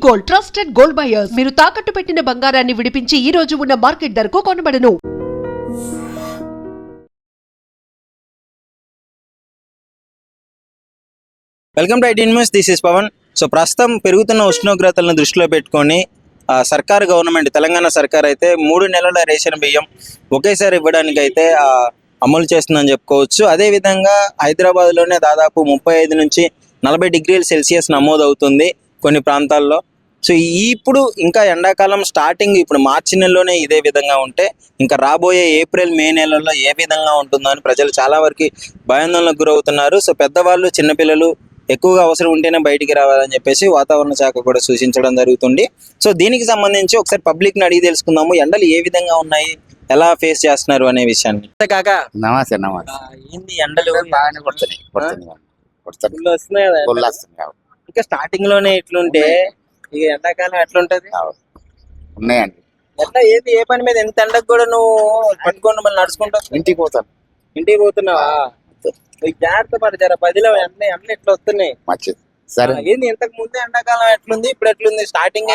Gold, trusted gold buyers. మీరు తాకట్టు పెట్టిన బంగారాన్ని విడిపించి ఈ రోజు ఉన్న మార్కెట్ ధరకు కొనబడను. Welcome to IT news. This is Pavan. So ప్రస్తుతం పెరుగుతున్న ఉష్ణోగ్రతలను దృష్టిలో పెట్టుకొని సర్కార్ గవర్నమెంట్ తెలంగాణ సర్కార్ అయితే 3 నెలల రేషన్ బియ్యం ఒకేసారి ఇవ్వడానికి అయితే అమలు చేస్తుందని చెప్పుకోవచ్చు. అదేవిధంగా హైదరాబాద్లోనే దాదాపు 35 నుంచి 40 డిగ్రీల సెల్సియస్ నమోదవుతుంది కొన్ని ప్రాంతాల్లో. సో ఇప్పుడు ఇంకా ఎండాకాలం స్టార్టింగ్ ఇప్పుడు మార్చి నెలలోనే ఇదే విధంగా ఉంటే ఇంకా రాబోయే ఏప్రిల్ మే నెలల్లో ఏ విధంగా ఉంటుందో అని ప్రజలు చాలా వరకు భయాందోళనకు గురవుతున్నారు. సో పెద్దవాళ్ళు చిన్నపిల్లలు ఎక్కువగా అవసరం ఉంటేనే బయటికి రావాలని చెప్పేసి వాతావరణ శాఖ కూడా సూచించడం జరుగుతుంది. సో దీనికి సంబంధించి ఒకసారి పబ్లిక్ ని అడిగి తెలుసుకుందాము, ఎండలు ఏ విధంగా ఉన్నాయి, ఎలా ఫేస్ చేస్తున్నారు అనే విషయాన్ని. కాక నమస్తే. ఏంది ఎండలు బాగానే కొడుతున్నాయి. ఇంకా స్టార్టింగ్ లోనే ఇట్లుంటే ఇక ఎండాకాలం ఎట్లుంటది? ఉన్నాయండి. ఎట్లా ఏది ఏ పని మీద ఎంత ఎండకు కూడా నువ్వు పట్టుకొని మళ్ళీ నడుచుకుంటావు? ఇంటికి పోతున్నావా? జాగ్రత్త పడి జర పదిలో అన్ని ఎట్లా వస్తున్నాయి. మంచిది. సరే, ఏంది ఇంతకు ముందు ఎండాకాలం ఎట్లుంది, ఇప్పుడు ఎట్లుంది? స్టార్టింగ్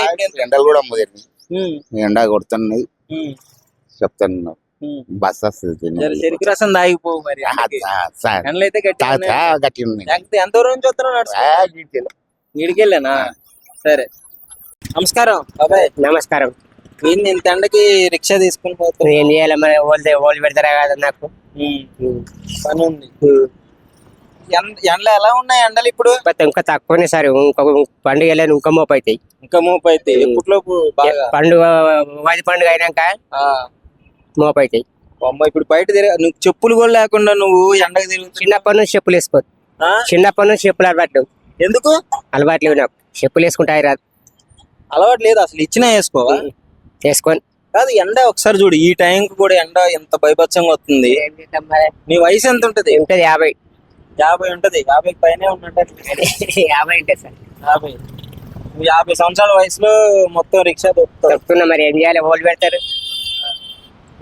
ఎండలు కూడా ముదిరినాయి. ఎండ కొడుతున్నది చెప్తాను. బస్ వస్తుంది. చెరుకు రసం తాగిపో మరి. ఎండలు అయితే గట్టి ఉన్నాయి. ఎంత దూరం నుంచి వస్తున్నావు నడుచు? ఈడికెళ్ళానా? సరే, నమస్కారం బాబాయ్. నమస్కారం. ఏంది ఇంత ఎండకి రిక్షా తీసుకుని పోతావు? ఏం చేయాలి మరి? ఓళ్ళు పెడతారా కదా నాకు పని ఉంది. ఎండలు ఎలా ఉన్నాయి ఎండలు ఇప్పుడు? ఇంకా తక్కువనే సార్. ఇంకొక పండుగ వెళ్ళాను ఇంకా మోపు అవుతాయి. ఇంకా మోపు అయితే ఎప్పటిలోపు బాగా పండుగ ఉగాది పండుగ అయినాక మోపు అవుతాయి. అమ్మ ఇప్పుడు బయట నువ్వు చెప్పులు కూడా లేకుండా నువ్వు ఎండకు తిరుగుతావు? చిన్నప్పటి నుంచి చెప్పులు వేసుకో. చిన్నప్పటి నుంచి చెప్పులు అలవాట్లు. ఎందుకు అలవాట్లు లేవు నాకు. చెప్పులు వేసుకుంటాయి రాదు. అలవాటు లేదు అసలు? ఇచ్చినా వేసుకోవా? వేసుకొని కాదు, ఎండ ఒకసారి చూడు, ఈ టైంకి కూడా ఎండ ఎంత భయపచ్చంగా వస్తుంది. నీ వయసు ఎంత ఉంటది? ఉంటది 50. 50 ఉంటది. 50 పైనే ఉన్నట్టు. 50 ఉంటుంది సార్. 50 సంవత్సరాల వయసులో మొత్తం రిక్షా చెప్తున్నా మరి ఏం చేయాలి? ఓళ్ళు పెడతారు.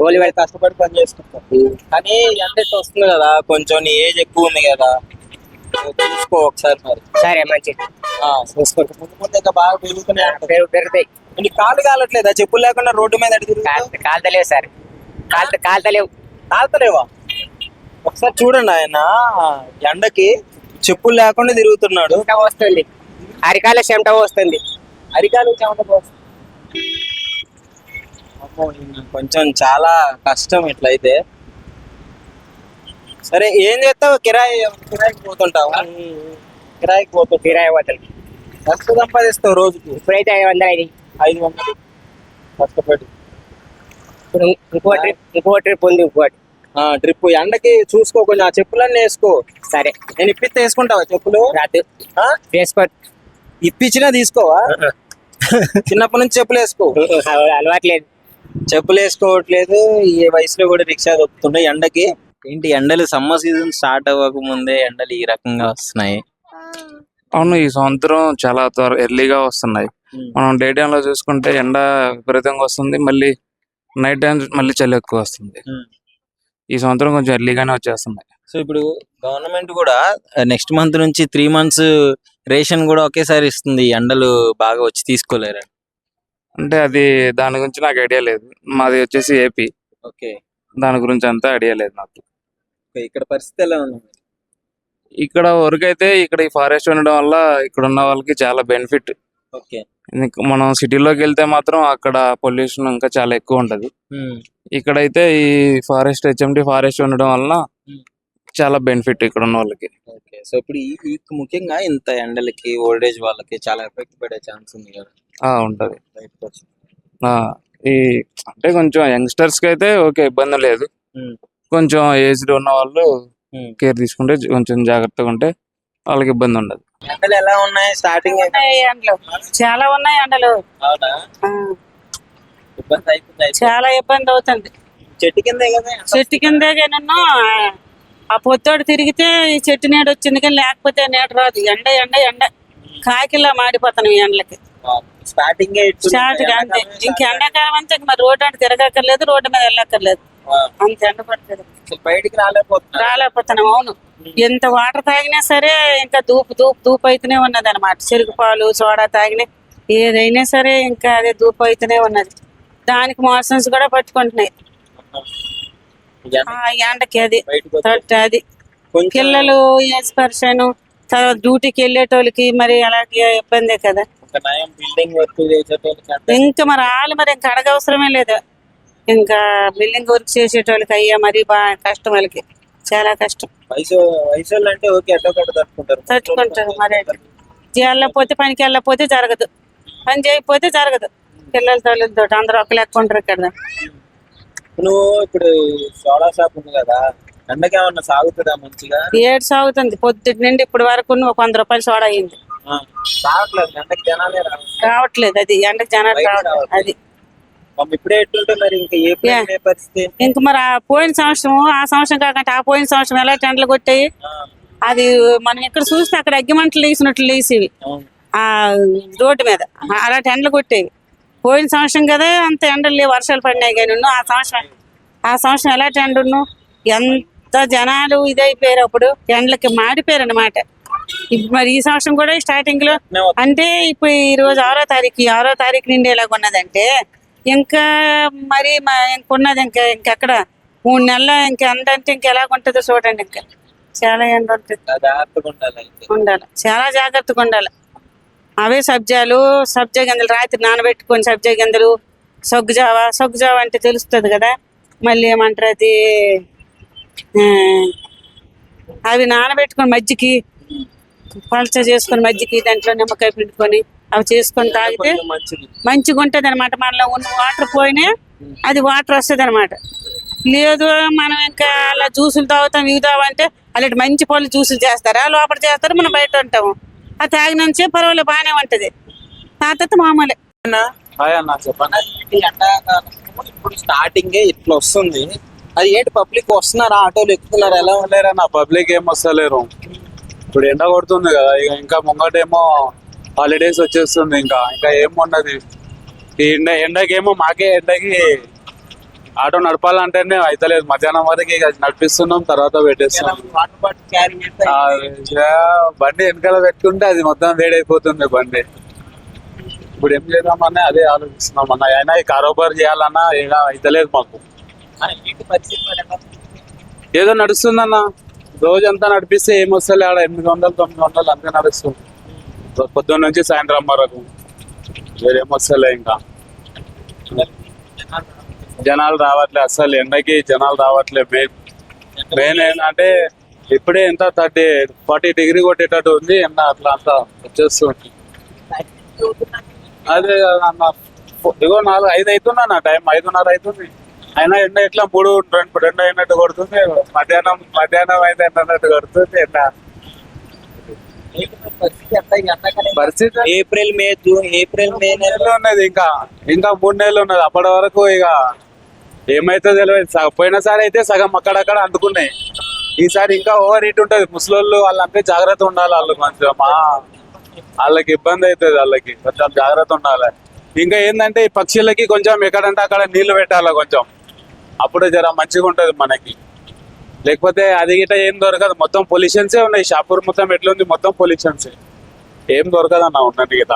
ఓళ్ళు పెడితే కష్టపడి పని చేసుకుంటారు. కానీ ఎండ ఇట్లా వస్తుంది కదా, కొంచెం నీ ఏజ్ ఎక్కువ ఉంది కదా, చూసుకో ఒకసారి మరి. సరే, మంచిది. చూసుకోండి. ముందు ఇంకా బాగా పెరుగుతాయి. నీకు కాళ్ళు కాలట్లేదా చెప్పులు లేకుండా రోడ్డు మీద కాలుతలేవు సార్. కాలుతలేవు. కాలుతలేవా? ఒకసారి చూడండి, ఆయన ఎండకి చెప్పులు లేకుండా తిరుగుతున్నాడు. వస్తుంది అరికాల చెమట వస్తుంది. అరికాలు చెమట పోస్తుంది. కొంచెం చాలా కష్టం ఇట్లయితే. సరే, ఏం చేస్తావు? కిరాయికి పోతుంటావు? కిరాయికి పోతావు? కిరాయి పోతుంది. ఎంత సంపాదిస్తావు రోజుకి? ఇప్పుడైతే 500. 500 కష్టపడి. ఇంకో ట్రిప్ ఉంది. ఇంకోటి ట్రిప్ ఎండకి చూసుకో, కొంచెం ఆ చెప్పులన్నీ వేసుకో. సరే, నేను ఇప్పిస్తే వేసుకుంటావా చెప్పులు? రాదు. వేసుకో. ఇప్పించినా తీసుకోవా? చిన్నప్పటి నుంచి చెప్పులు వేసుకో. అలవాట్లేదు. చెప్పులు వేసుకోవట్లేదు. ఈ వయసులో కూడా రిక్షా దొక్కుతుండే ఎండకి. ఏంటి ఎండలు సమ్మర్ సీజన్ స్టార్ట్ అవ్వక ముందే ఎండలు ఈ రకంగా వస్తున్నాయి? అవును, ఈ సంవత్సరం చాలా ఎర్లీగా వస్తున్నాయి. మనం డే టైమ్ లో చూసుకుంటే ఎండ విపరీతంగా వస్తుంది, మళ్ళీ నైట్ టైం మళ్ళీ చలి ఎక్కువ వస్తుంది. ఈ సంవత్సరం కొంచెం ఎర్లీగానే వచ్చేస్తున్నాయి. సో ఇప్పుడు గవర్నమెంట్ కూడా నెక్స్ట్ మంత్ నుంచి 3 months రేషన్ కూడా ఒకేసారి ఇస్తుంది. ఎండలు బాగా వచ్చి తీసుకోలేరు అంటే అది దాని గురించి నాకు ఐడియా లేదు. మాది వచ్చేసి ఏపీ. ఓకే, దాని గురించి అంతా ఐడియా లేదు నాకు. ఇక్కడ పరిస్థితి ఎలా ఉంది? ఇక్కడ వరకు అయితే ఇక్కడ ఈ ఫారెస్ట్ ఉండడం వల్ల ఇక్కడ ఉన్న వాళ్ళకి చాలా బెనిఫిట్. ఓకే, మనం సిటీలోకి వెళ్తే మాత్రం అక్కడ పొల్యూషన్ ఇంకా చాలా ఎక్కువ ఉంటది. ఇక్కడైతే ఈ ఫారెస్ట్ హెచ్ఎండి ఫారెస్ట్ ఉండడం వల్ల చాలా బెనిఫిట్ ఇక్కడ ఉన్న వాళ్ళకి. ఓకే, సో ఇప్పుడు ఈ ముఖ్యంగా ఇంత ఎండలకి ఓల్డ్ ఏజ్ వాళ్ళకి చాలా ఎఫెక్ట్ పడే ఛాన్స్ ఉంది కదా? ఉంటది. ఈ అంటే కొంచెం యంగ్స్టర్స్ కి అయితే ఓకే, ఇబ్బంది లేదు. కొంచెం ఏజ్డ్ ఉన్న వాళ్ళు కేర్ తీసుకుంటే కొంచెం జాగ్రత్తగా ఉంటే వాళ్ళకి ఇబ్బంది ఉండదు. ఎండలు ఎలా ఉన్నాయి? స్టార్టింగ్ ఎండలు చాలా ఉన్నాయి. ఎండలు చాలా ఇబ్బంది అవుతుంది. చెట్టు కిందే కదా? చెట్టు కిందే నన్ను ఆ పొత్తోడు తిరిగితే ఈ చెట్టు నీడ వచ్చింది, కానీ లేకపోతే నీడ రాదు. ఎండ ఎండ ఎండ కాకిలా మాడిపోతాను ఈ ఎండలకి. స్టార్టింగ్ అంతే. ఇంక ఎండాకాలం అంతే మరి రోడ్డు అంటే తిరగక్కర్లేదు, రోడ్డు మీద వెళ్ళక్కర్లేదు. అంత ఎండ పడుతుంది. బయటికి రాలేకపోతున్నాం. అవును, ఎంత వాటర్ తాగినా సరే ఇంకా దూపు అయితేనే ఉన్నది అనమాట. చెరుకు పాలు సోడా తాగినా ఏదైనా సరే ఇంకా అదే ధూపం అయితేనే ఉన్నది. దానికి మోషన్స్ కూడా పట్టుకుంటున్నాయి. ఆ ఎండకి అది బయటకు వస్తే తొట్ట అది కొంచెం పిల్లలు ఏజ్ పర్సన్ తర్వాత డ్యూటీకి వెళ్ళేటోళ్ళకి మరి అలాగే ఇబ్బందే కదా. ఒక నయం బిల్డింగ్ వర్క్ చేసేటోళ్ళకి అంటే ఇంకా మరి వాళ్ళు మరి ఇంకా అడగవసరమే లేదు. ఇంకా బిల్డింగ్ వర్క్ చేసేటోళ్ళకి అయ్యా మరి బాగా కష్టం, వాళ్ళకి చాలా కష్టం. వయసు వాళ్ళు అంటే ఓకే ఎట్టో కట్ట తట్టుకుంటారు మరి. వెళ్ళకపోతే పనికి వెళ్ళకపోతే జరగదు, పని చేయకపోతే జరగదు. పిల్లల తల్లితో అందరూ ఒక లెక్క ఉంటారు ఇక్కడ. నువ్వు ఇప్పుడు సోడా షాప్ ఉంది కదా, ఎండకి ఏమన్నా సాగుతుందా మంచిగా? ఏడు సాగుతుంది పొద్దుటి నుండి ఇప్పుడు వరకు ఒక 100 రూపాయలు సోడా అయింది. సాగట్లేదు, ఎండకి జనాలే రావట్లేదు, అది ఎండకి జనాలు బయట రావట్లేదు. అది ఇప్పుడే ఎట్టుంటే మరి ఇంకా ఏ పరిస్థితి? ఇంక మరి ఆ పోయిన సంవత్సరం ఆ సంవత్సరం కాకుండా ఆ పోయిన సంవత్సరం ఎలా టెండలు కొట్టాయి. అది మనం ఎక్కడ చూస్తే అక్కడ అగ్గిమంటలు లేసినట్లు లేసేవి ఆ రోడ్డు మీద, అలా టెండలు కొట్టేవి. పోయిన సంవత్సరం కదా అంత ఎండలు లేవు, వర్షాలు పడినాయి. కానీ ఆ సంవత్సరం ఎలా టెండును, ఎంత జనాలు ఇదైపోయారు, అప్పుడు ఎండలకి మాడిపోయారు అన్నమాట. మరి ఈ సంవత్సరం కూడా స్టార్టింగ్ లో అంటే ఇప్పుడు ఈ రోజు 6వ తారీఖు నుండి ఎలాగ ఉన్నదంటే ఇంకా మరి ఇంకున్నది ఇంకెక్కడ 3 నెలల ఇంక ఎండ అంటే ఇంకెలాగుంటుందో చూడండి. ఇంకా చాలా ఎండ ఉంటుంది, ఉండాలి, చాలా జాగ్రత్తగా ఉండాలి. అవే సబ్జా గింజలు రాత్రి నానబెట్టుకొని సబ్జా గింజలు, సగ్గుజావ అంటే తెలుస్తుంది కదా. మళ్ళీ ఏమంటారు అది, అవి నానబెట్టుకొని మజ్జికి పల్చ చేసుకొని మజ్జికి దాంట్లో నిమ్మకాయ పిండుకొని అవి చేసుకొని తాగితే మంచిగా ఉంటుంది అనమాట. మనలో ఉన్న వాటర్ పోయినా అది వాటర్ వస్తుంది అనమాట. లేదు మనం ఇంకా అలా జ్యూసులు తాగుతాం ఇవి తాగంటే అలాంటి మంచి పళ్ళు జ్యూసులు చేస్తారా, లోపల చేస్తారు, మనం బయట ఉంటాము. అది తాగినంచే పర్వాలేదు, బాగానే ఉంటది. తర్వాత మామూలే. ఇప్పుడు స్టార్టింగ్ ఇట్లా వస్తుంది, అది ఏంటి పబ్లిక్ వస్తున్నారా, ఆటోలు ఎక్కుతున్నారు, ఎలా లేరా నా పబ్లిక్ ఏం వస్తలేరు. ఇప్పుడు ఎండ కొడుతుంది కదా, ఇక ఇంకా ముంగటేమో హాలిడేస్ వచ్చేస్తుంది. ఇంకా ఏమున్నది ఈ ఎండకేమో మాకే ఎండకి ఆటో నడపాలంటేనే అయితలేదు. మధ్యాహ్నం వరకు ఇక నడిపిస్తున్నాం, తర్వాత పెట్టేస్తున్నాం. వాటర్ బాటిల్ క్యారీ బండి వెనకాల పెట్టుకుంటే అది మొత్తం వేడైపోతుంది బండి. ఇప్పుడు ఏం చేద్దామని అదే ఆలోచిస్తున్నాం అన్న. అయినా ఈ కారోబార్ చేయాలన్నా ఏదో అయితలేదు మాకు. ఏదో నడుస్తుందన్న, రోజంతా నడిపిస్తే ఏమొస్తలే, ఆడ 800-900 అంతే నడుస్తుంది పొద్దున్న నుంచి సాయంత్రం వరకు. వేరేమొస్తలే. ఇంకా జనాలు రావట్లే, అసలు ఎండకి జనాలు రావట్లే. మెయిన్ ఏంటంటే ఇప్పుడే ఎంత 30-40 డిగ్రీ కొట్టేటట్టు ఉంది ఎండ, అట్లా అంతా వచ్చేస్తుంది. అదే అన్న, ఇగో 4-5 అవుతున్నా నా టైం, 5:30 అవుతుంది. అయినా ఎండ ఎట్లా 3-2 అయినట్టు కొడుతుంది. మధ్యాహ్నం అయితే అన్నట్టు కొడుతుంది ఎండ. పరిస్థితి ఏప్రిల్ మే నెలలో ఉన్నది, ఇంకా 3 నెలలు ఉన్నది. అప్పటి వరకు ఇక ఏమైతే తెలియదు. పోయినసారి అయితే సగం అక్కడక్కడ అందుకున్నాయి, ఈసారి ఇంకా ఓవర్ హీట్ ఉంటది. ముసలోళ్ళు వాళ్ళంటే జాగ్రత్త ఉండాలి, వాళ్ళు మంచిగా వాళ్ళకి ఇబ్బంది అవుతుంది, వాళ్ళకి కొంచెం జాగ్రత్త ఉండాలి. ఇంకా ఏంటంటే ఈ పక్షులకి కొంచెం ఎక్కడంటే అక్కడ నీళ్లు పెట్టాలి కొంచెం, అప్పుడు జర మంచిగా ఉంటది మనకి. లేకపోతే అది గిట్ట ఏం దొరకదు, మొత్తం పొల్యూషన్సే ఉన్నాయి. షాపూర్ మొత్తం ఎట్లుంది, మొత్తం పొల్యూషన్సే, ఏం దొరకదన్న ఉన్నది గిట్ట.